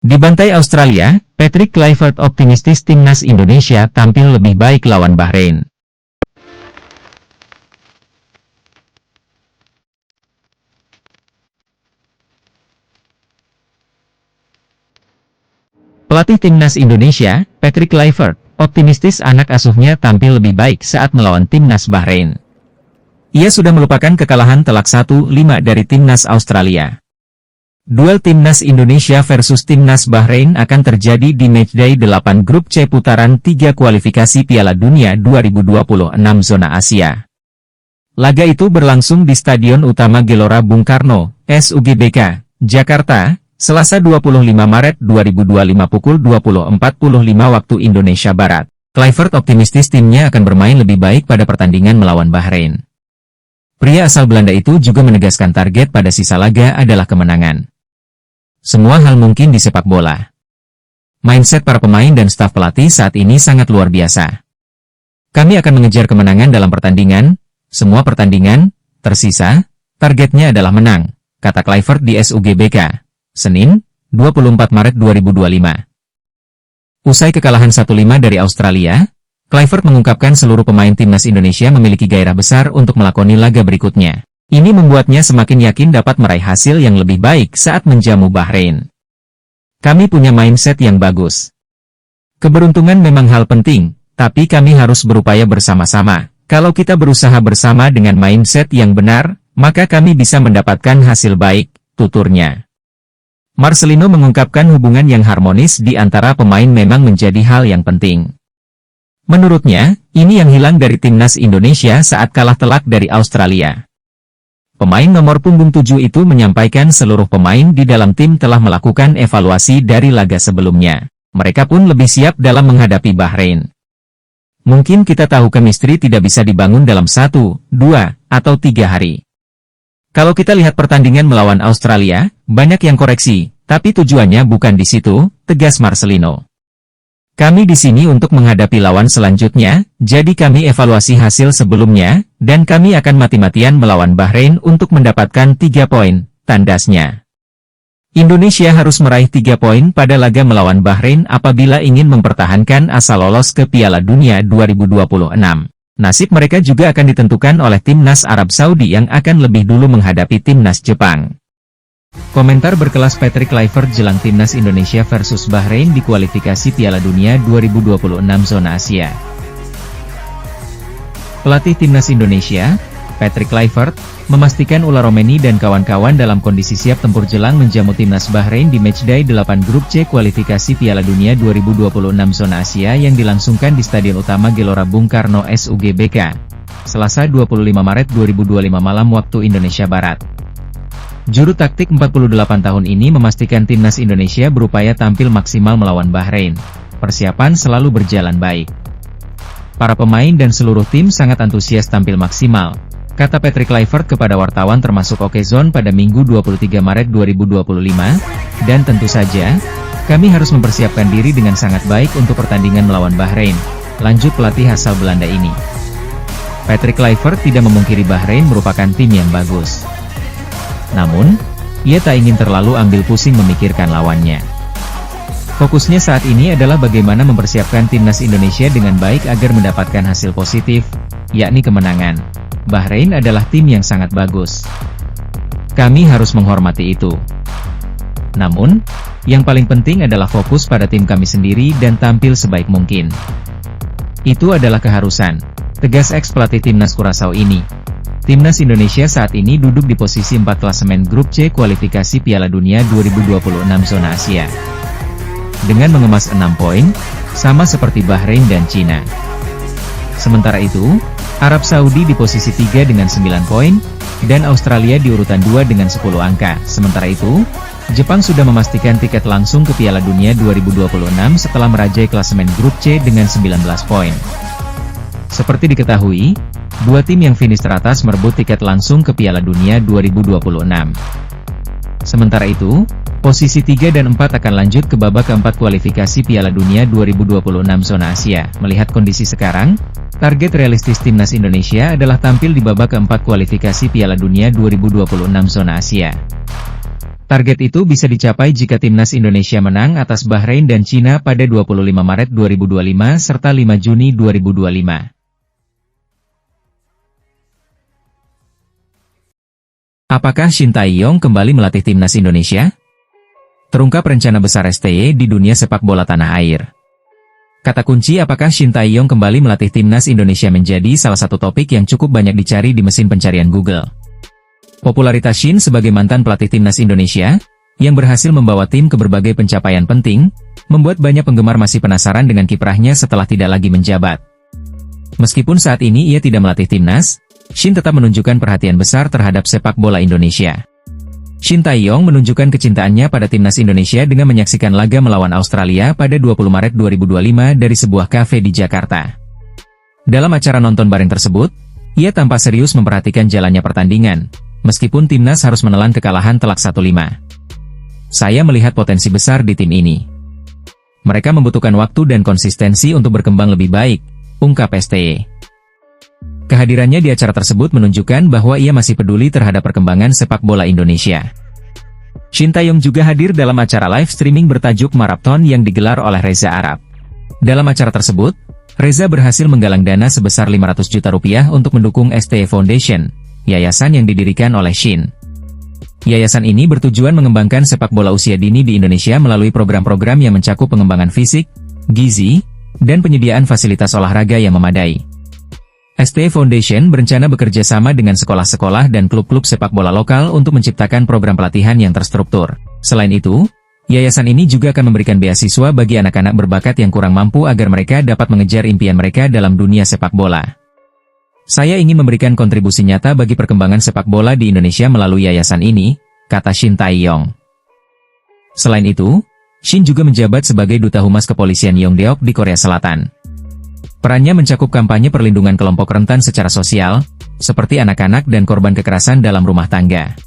Di bantai Australia, Patrick Kluivert optimistis timnas Indonesia tampil lebih baik lawan Bahrain. Pelatih timnas Indonesia, Patrick Kluivert, optimistis anak asuhnya tampil lebih baik saat melawan timnas Bahrain. Ia sudah melupakan kekalahan telak 1-5 dari timnas Australia. Duel timnas Indonesia versus timnas Bahrain akan terjadi di matchday 8 grup C putaran 3 kualifikasi Piala Dunia 2026 zona Asia. Laga itu berlangsung di Stadion Utama Gelora Bung Karno, SUGBK, Jakarta, Selasa 25 Maret 2025 pukul 20.45 waktu Indonesia Barat. Kluivert optimistis timnya akan bermain lebih baik pada pertandingan melawan Bahrain. Pria asal Belanda itu juga menegaskan target pada sisa laga adalah kemenangan. Semua hal mungkin di sepak bola. Mindset para pemain dan staf pelatih saat ini sangat luar biasa. Kami akan mengejar kemenangan dalam pertandingan, semua pertandingan, tersisa, targetnya adalah menang, kata Kluivert di SUGBK, Senin, 24 Maret 2025. Usai kekalahan 1-5 dari Australia, Kluivert mengungkapkan seluruh pemain timnas Indonesia memiliki gairah besar untuk melakoni laga berikutnya. Ini membuatnya semakin yakin dapat meraih hasil yang lebih baik saat menjamu Bahrain. Kami punya mindset yang bagus. Keberuntungan memang hal penting, tapi kami harus berupaya bersama-sama. Kalau kita berusaha bersama dengan mindset yang benar, maka kami bisa mendapatkan hasil baik, tuturnya. Marcelino mengungkapkan hubungan yang harmonis di antara pemain memang menjadi hal yang penting. Menurutnya, ini yang hilang dari timnas Indonesia saat kalah telak dari Australia. Pemain nomor punggung 7 itu menyampaikan seluruh pemain di dalam tim telah melakukan evaluasi dari laga sebelumnya. Mereka pun lebih siap dalam menghadapi Bahrain. Mungkin kita tahu chemistry tidak bisa dibangun dalam 1, 2, atau 3 hari. Kalau kita lihat pertandingan melawan Australia, banyak yang koreksi, tapi tujuannya bukan di situ, tegas Marcelino. Kami di sini untuk menghadapi lawan selanjutnya, jadi kami evaluasi hasil sebelumnya, dan kami akan mati-matian melawan Bahrain untuk mendapatkan 3 poin, tandasnya. Indonesia harus meraih 3 poin pada laga melawan Bahrain apabila ingin mempertahankan asa lolos ke Piala Dunia 2026. Nasib mereka juga akan ditentukan oleh timnas Arab Saudi yang akan lebih dulu menghadapi timnas Jepang. Komentar berkelas Patrick Kluivert jelang timnas Indonesia versus Bahrain di kualifikasi Piala Dunia 2026 zona Asia. Pelatih timnas Indonesia, Patrick Kluivert, memastikan Ular Romeni dan kawan-kawan dalam kondisi siap tempur jelang menjamu timnas Bahrain di matchday 8 grup C kualifikasi Piala Dunia 2026 zona Asia yang dilangsungkan di Stadion Utama Gelora Bung Karno SUGBK, Selasa 25 Maret 2025 malam waktu Indonesia Barat. Juru taktik 48 tahun ini memastikan timnas Indonesia berupaya tampil maksimal melawan Bahrain. Persiapan selalu berjalan baik. Para pemain dan seluruh tim sangat antusias tampil maksimal, kata Patrick Kluivert kepada wartawan termasuk Okezone pada Minggu 23 Maret 2025, dan tentu saja, kami harus mempersiapkan diri dengan sangat baik untuk pertandingan melawan Bahrain, lanjut pelatih asal Belanda ini. Patrick Kluivert tidak memungkiri Bahrain merupakan tim yang bagus. Namun, ia tak ingin terlalu ambil pusing memikirkan lawannya. Fokusnya saat ini adalah bagaimana mempersiapkan timnas Indonesia dengan baik agar mendapatkan hasil positif, yakni kemenangan. Bahrain adalah tim yang sangat bagus. Kami harus menghormati itu. Namun, yang paling penting adalah fokus pada tim kami sendiri dan tampil sebaik mungkin. Itu adalah keharusan, tegas ex-pelatih timnas Curaçao ini. Timnas Indonesia saat ini duduk di posisi 4 klasemen grup C kualifikasi Piala Dunia 2026 zona Asia. Dengan mengemas 6 poin, sama seperti Bahrain dan Cina. Sementara itu, Arab Saudi di posisi 3 dengan 9 poin, dan Australia di urutan 2 dengan 10 angka. Sementara itu, Jepang sudah memastikan tiket langsung ke Piala Dunia 2026 setelah merajai klasemen grup C dengan 19 poin. Seperti diketahui, dua tim yang finish teratas merebut tiket langsung ke Piala Dunia 2026. Sementara itu, posisi 3 dan 4 akan lanjut ke babak keempat kualifikasi Piala Dunia 2026 zona Asia. Melihat kondisi sekarang, target realistis timnas Indonesia adalah tampil di babak keempat kualifikasi Piala Dunia 2026 zona Asia. Target itu bisa dicapai jika timnas Indonesia menang atas Bahrain dan Cina pada 25 Maret 2025 serta 5 Juni 2025. Apakah Shin Tae-yong kembali melatih timnas Indonesia? Terungkap rencana besar STY di dunia sepak bola tanah air. Kata kunci apakah Shin Tae-yong kembali melatih timnas Indonesia menjadi salah satu topik yang cukup banyak dicari di mesin pencarian Google. Popularitas Shin sebagai mantan pelatih timnas Indonesia, yang berhasil membawa tim ke berbagai pencapaian penting, membuat banyak penggemar masih penasaran dengan kiprahnya setelah tidak lagi menjabat. Meskipun saat ini ia tidak melatih timnas, Shin tetap menunjukkan perhatian besar terhadap sepak bola Indonesia. Shin Tae-yong menunjukkan kecintaannya pada timnas Indonesia dengan menyaksikan laga melawan Australia pada 20 Maret 2025 dari sebuah kafe di Jakarta. Dalam acara nonton bareng tersebut, ia tampak serius memperhatikan jalannya pertandingan, meskipun timnas harus menelan kekalahan telak 1-5. Saya melihat potensi besar di tim ini. Mereka membutuhkan waktu dan konsistensi untuk berkembang lebih baik, ungkap STY. Kehadirannya di acara tersebut menunjukkan bahwa ia masih peduli terhadap perkembangan sepak bola Indonesia. Shin Tae-yong juga hadir dalam acara live streaming bertajuk Marathon yang digelar oleh Reza Arab. Dalam acara tersebut, Reza berhasil menggalang dana sebesar 500 juta rupiah untuk mendukung STY Foundation, yayasan yang didirikan oleh Shin. Yayasan ini bertujuan mengembangkan sepak bola usia dini di Indonesia melalui program-program yang mencakup pengembangan fisik, gizi, dan penyediaan fasilitas olahraga yang memadai. STY Foundation berencana bekerja sama dengan sekolah-sekolah dan klub-klub sepak bola lokal untuk menciptakan program pelatihan yang terstruktur. Selain itu, yayasan ini juga akan memberikan beasiswa bagi anak-anak berbakat yang kurang mampu agar mereka dapat mengejar impian mereka dalam dunia sepak bola. Saya ingin memberikan kontribusi nyata bagi perkembangan sepak bola di Indonesia melalui yayasan ini, kata Shin Tae-yong. Selain itu, Shin juga menjabat sebagai Duta Humas Kepolisian Yongdeok di Korea Selatan. Perannya mencakup kampanye perlindungan kelompok rentan secara sosial, seperti anak-anak dan korban kekerasan dalam rumah tangga.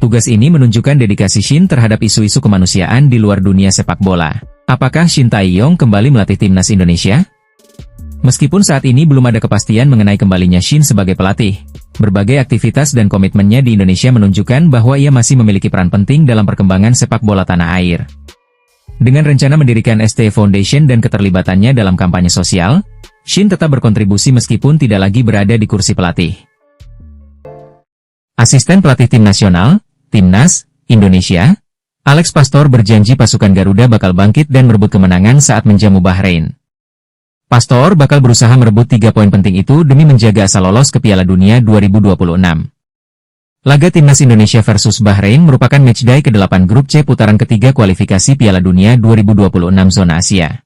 Tugas ini menunjukkan dedikasi Shin terhadap isu-isu kemanusiaan di luar dunia sepak bola. Apakah Shin Tae-yong kembali melatih timnas Indonesia? Meskipun saat ini belum ada kepastian mengenai kembalinya Shin sebagai pelatih, berbagai aktivitas dan komitmennya di Indonesia menunjukkan bahwa ia masih memiliki peran penting dalam perkembangan sepak bola tanah air. Dengan rencana mendirikan STY Foundation dan keterlibatannya dalam kampanye sosial, Shin tetap berkontribusi meskipun tidak lagi berada di kursi pelatih. Asisten pelatih tim nasional, Timnas Indonesia, Alex Pastor berjanji pasukan Garuda bakal bangkit dan merebut kemenangan saat menjamu Bahrain. Pastor bakal berusaha merebut 3 poin penting itu demi menjaga asa lolos ke Piala Dunia 2026. Laga Timnas Indonesia versus Bahrain merupakan matchday ke-8 Grup C putaran ketiga kualifikasi Piala Dunia 2026 zona Asia.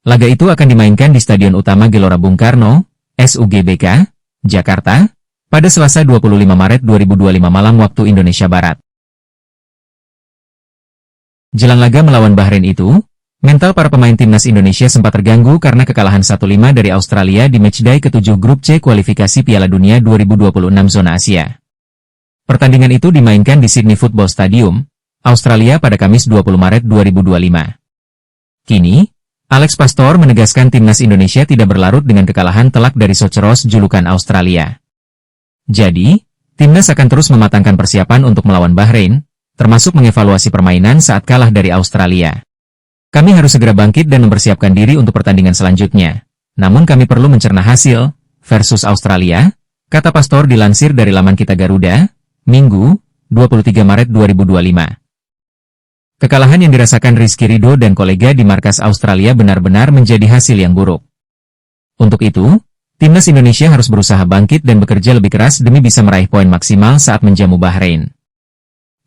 Laga itu akan dimainkan di Stadion Utama Gelora Bung Karno, SUGBK, Jakarta, pada Selasa 25 Maret 2025 malam waktu Indonesia Barat. Jelang laga melawan Bahrain itu, mental para pemain Timnas Indonesia sempat terganggu karena kekalahan 1-5 dari Australia di matchday ke-7 Grup C kualifikasi Piala Dunia 2026 zona Asia. Pertandingan itu dimainkan di Sydney Football Stadium, Australia pada Kamis 20 Maret 2025. Kini, Alex Pastor menegaskan timnas Indonesia tidak berlarut dengan kekalahan telak dari Soceros julukan Australia. Jadi, timnas akan terus mematangkan persiapan untuk melawan Bahrain, termasuk mengevaluasi permainan saat kalah dari Australia. Kami harus segera bangkit dan mempersiapkan diri untuk pertandingan selanjutnya. Namun kami perlu mencerna hasil, versus Australia, kata Pastor dilansir dari laman Kita Garuda, Minggu, 23 Maret 2025. Kekalahan yang dirasakan Rizky Ridho dan kolega di markas Australia benar-benar menjadi hasil yang buruk. Untuk itu, timnas Indonesia harus berusaha bangkit dan bekerja lebih keras demi bisa meraih poin maksimal saat menjamu Bahrain.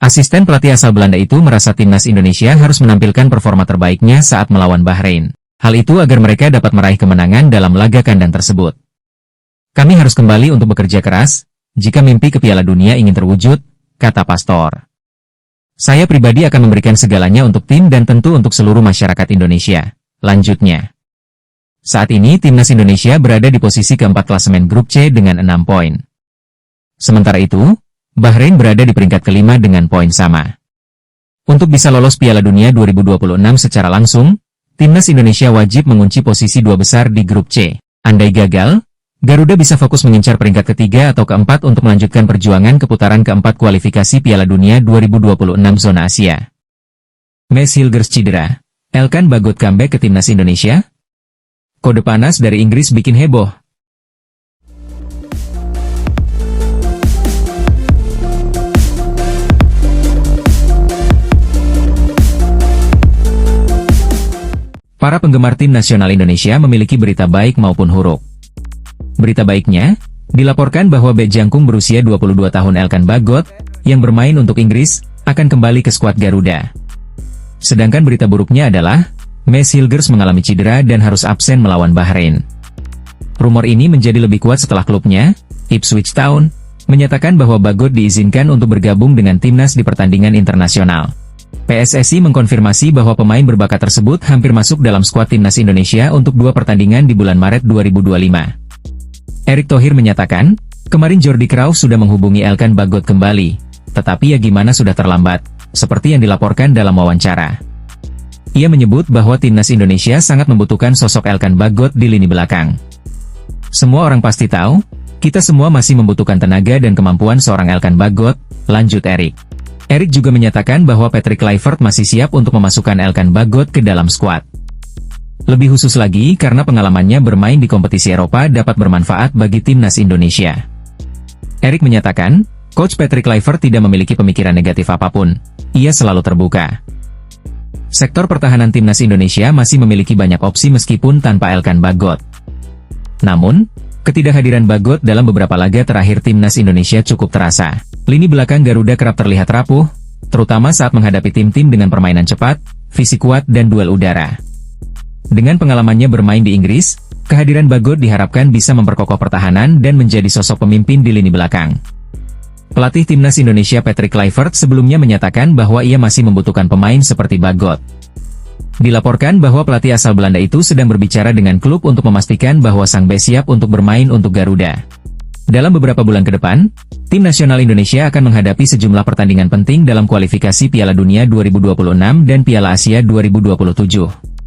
Asisten pelatih asal Belanda itu merasa timnas Indonesia harus menampilkan performa terbaiknya saat melawan Bahrain. Hal itu agar mereka dapat meraih kemenangan dalam laga kandang tersebut. Kami harus kembali untuk bekerja keras, jika mimpi ke Piala Dunia ingin terwujud, kata Pastor. Saya pribadi akan memberikan segalanya untuk tim dan tentu untuk seluruh masyarakat Indonesia, lanjutnya. Saat ini timnas Indonesia berada di posisi keempat klasemen Grup C dengan 6 poin. Sementara itu, Bahrain berada di peringkat kelima dengan poin sama. Untuk bisa lolos Piala Dunia 2026 secara langsung, timnas Indonesia wajib mengunci posisi 2 besar di Grup C. Andai gagal, Garuda bisa fokus mengincar peringkat ketiga atau keempat untuk melanjutkan perjuangan ke putaran keempat kualifikasi Piala Dunia 2026 zona Asia. Maes Hilgers cedera. Elkan Bagot comeback ke timnas Indonesia? Kode panas dari Inggris bikin heboh. Para penggemar tim nasional Indonesia memiliki berita baik maupun buruk. Berita baiknya, dilaporkan bahwa bek jangkung berusia 22 tahun Elkan Bagot, yang bermain untuk Inggris, akan kembali ke skuad Garuda. Sedangkan berita buruknya adalah, Maes Hilgers mengalami cedera dan harus absen melawan Bahrain. Rumor ini menjadi lebih kuat setelah klubnya, Ipswich Town, menyatakan bahwa Bagot diizinkan untuk bergabung dengan timnas di pertandingan internasional. PSSI mengkonfirmasi bahwa pemain berbakat tersebut hampir masuk dalam skuad timnas Indonesia untuk 2 pertandingan di bulan Maret 2025. Erick Thohir menyatakan, kemarin Jordi Kraus sudah menghubungi Elkan Bagot kembali, tetapi ya gimana sudah terlambat, seperti yang dilaporkan dalam wawancara. Ia menyebut bahwa timnas Indonesia sangat membutuhkan sosok Elkan Bagot di lini belakang. Semua orang pasti tahu, kita semua masih membutuhkan tenaga dan kemampuan seorang Elkan Bagot, lanjut Erick. Erick juga menyatakan bahwa Patrick Kluivert masih siap untuk memasukkan Elkan Bagot ke dalam skuad. Lebih khusus lagi karena pengalamannya bermain di kompetisi Eropa dapat bermanfaat bagi timnas Indonesia. Erick menyatakan, Coach Patrick Kluivert tidak memiliki pemikiran negatif apapun, ia selalu terbuka. Sektor pertahanan timnas Indonesia masih memiliki banyak opsi meskipun tanpa Elkan Bagot. Namun, ketidakhadiran Bagot dalam beberapa laga terakhir timnas Indonesia cukup terasa. Lini belakang Garuda kerap terlihat rapuh, terutama saat menghadapi tim-tim dengan permainan cepat, fisik kuat dan duel udara. Dengan pengalamannya bermain di Inggris, kehadiran Bagot diharapkan bisa memperkokoh pertahanan dan menjadi sosok pemimpin di lini belakang. Pelatih timnas Indonesia Patrick Kluivert sebelumnya menyatakan bahwa ia masih membutuhkan pemain seperti Bagot. Dilaporkan bahwa pelatih asal Belanda itu sedang berbicara dengan klub untuk memastikan bahwa sang bek siap untuk bermain untuk Garuda. Dalam beberapa bulan ke depan, tim nasional Indonesia akan menghadapi sejumlah pertandingan penting dalam kualifikasi Piala Dunia 2026 dan Piala Asia 2027.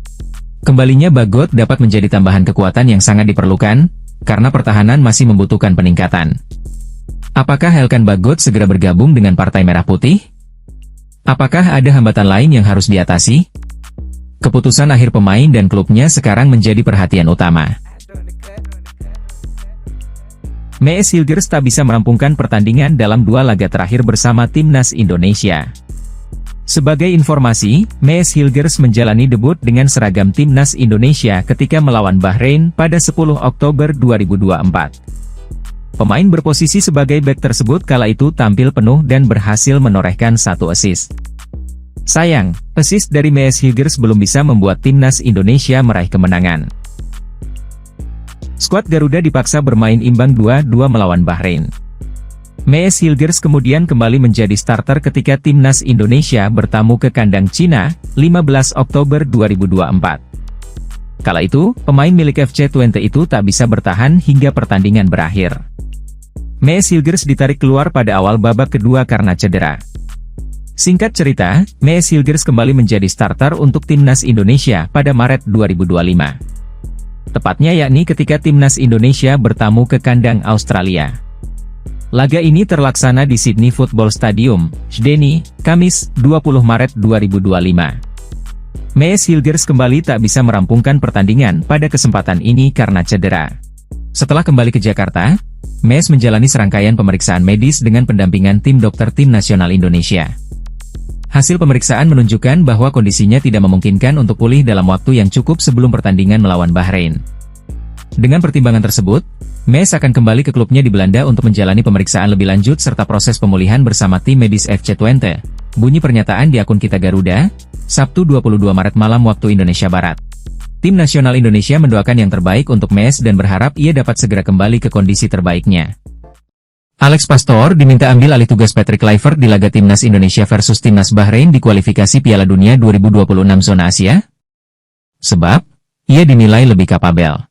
Kembalinya Bagot dapat menjadi tambahan kekuatan yang sangat diperlukan, karena pertahanan masih membutuhkan peningkatan. Apakah Elkan Bagot segera bergabung dengan Partai Merah Putih? Apakah ada hambatan lain yang harus diatasi? Keputusan akhir pemain dan klubnya sekarang menjadi perhatian utama. Maes Hilgers tak bisa merampungkan pertandingan dalam 2 laga terakhir bersama timnas Indonesia. Sebagai informasi, Maes Hilgers menjalani debut dengan seragam timnas Indonesia ketika melawan Bahrain pada 10 Oktober 2024. Pemain berposisi sebagai bek tersebut kala itu tampil penuh dan berhasil menorehkan 1 assist. Sayang, assist dari Maes Hilgers belum bisa membuat timnas Indonesia meraih kemenangan. Skuad Garuda dipaksa bermain imbang 2-2 melawan Bahrain. Maes Hilgers kemudian kembali menjadi starter ketika timnas Indonesia bertamu ke kandang Cina, 15 Oktober 2024. Kala itu, pemain milik FC20 itu tak bisa bertahan hingga pertandingan berakhir. Maes Hilgers ditarik keluar pada awal babak kedua karena cedera. Singkat cerita, Maes Hilgers kembali menjadi starter untuk timnas Indonesia pada Maret 2025. Tepatnya yakni ketika timnas Indonesia bertamu ke kandang Australia. Laga ini terlaksana di Sydney Football Stadium, Sydney, Kamis, 20 Maret 2025. Maes Hilgers kembali tak bisa merampungkan pertandingan pada kesempatan ini karena cedera. Setelah kembali ke Jakarta, Maes menjalani serangkaian pemeriksaan medis dengan pendampingan tim dokter tim nasional Indonesia. Hasil pemeriksaan menunjukkan bahwa kondisinya tidak memungkinkan untuk pulih dalam waktu yang cukup sebelum pertandingan melawan Bahrain. Dengan pertimbangan tersebut, Maes akan kembali ke klubnya di Belanda untuk menjalani pemeriksaan lebih lanjut serta proses pemulihan bersama tim medis FC20, bunyi pernyataan di akun Kita Garuda, Sabtu 22 Maret malam waktu Indonesia Barat. Tim nasional Indonesia mendoakan yang terbaik untuk Maes dan berharap ia dapat segera kembali ke kondisi terbaiknya. Alex Pastor diminta ambil alih tugas Patrick Kluivert di laga timnas Indonesia versus timnas Bahrain di kualifikasi Piala Dunia 2026 zona Asia. Sebab, ia dinilai lebih kapabel.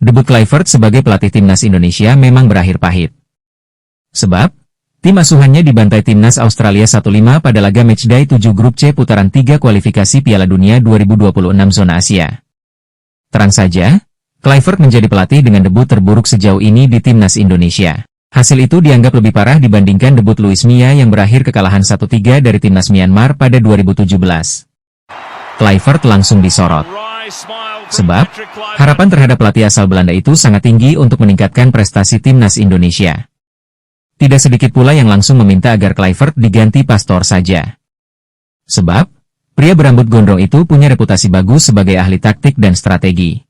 Debut Kluivert sebagai pelatih timnas Indonesia memang berakhir pahit. Sebab, tim asuhannya dibantai timnas Australia 1-5 pada laga matchday 7 grup C putaran 3 kualifikasi Piala Dunia 2026 zona Asia. Terang saja, Kluivert menjadi pelatih dengan debut terburuk sejauh ini di timnas Indonesia. Hasil itu dianggap lebih parah dibandingkan debut Luis Mia yang berakhir kekalahan 1-3 dari timnas Myanmar pada 2017. Kluivert langsung disorot. Sebab, harapan terhadap pelatih asal Belanda itu sangat tinggi untuk meningkatkan prestasi timnas Indonesia. Tidak sedikit pula yang langsung meminta agar Kluivert diganti Pastoor saja. Sebab, pria berambut gondrong itu punya reputasi bagus sebagai ahli taktik dan strategi.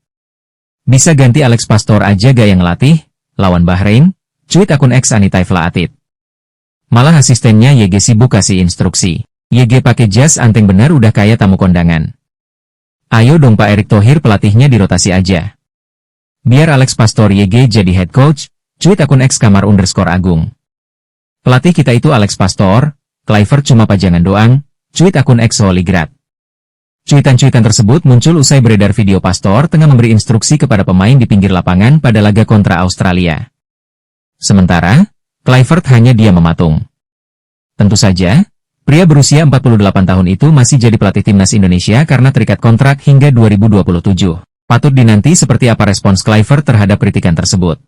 Bisa ganti Alex Pastoor aja gaya ngelatih, lawan Bahrain, cuit akun X Anitaifla Atit. Malah asistennya YG sibuk kasih instruksi. YG pakai jas anteng bener udah kayak tamu kondangan. Ayo dong Pak Erick Thohir pelatihnya dirotasi aja. Biar Alex Pastoor YG jadi head coach, cuit akun X Kamar_Agung. Pelatih kita itu Alex Pastoor, Kluivert cuma pajangan doang, cuit akun X Holygrad. Cuitan-cuitan tersebut muncul usai beredar video Pastoor tengah memberi instruksi kepada pemain di pinggir lapangan pada laga kontra Australia. Sementara, Kluivert hanya diam mematung. Tentu saja, pria berusia 48 tahun itu masih jadi pelatih timnas Indonesia karena terikat kontrak hingga 2027. Patut dinanti seperti apa respons Kluivert terhadap kritikan tersebut.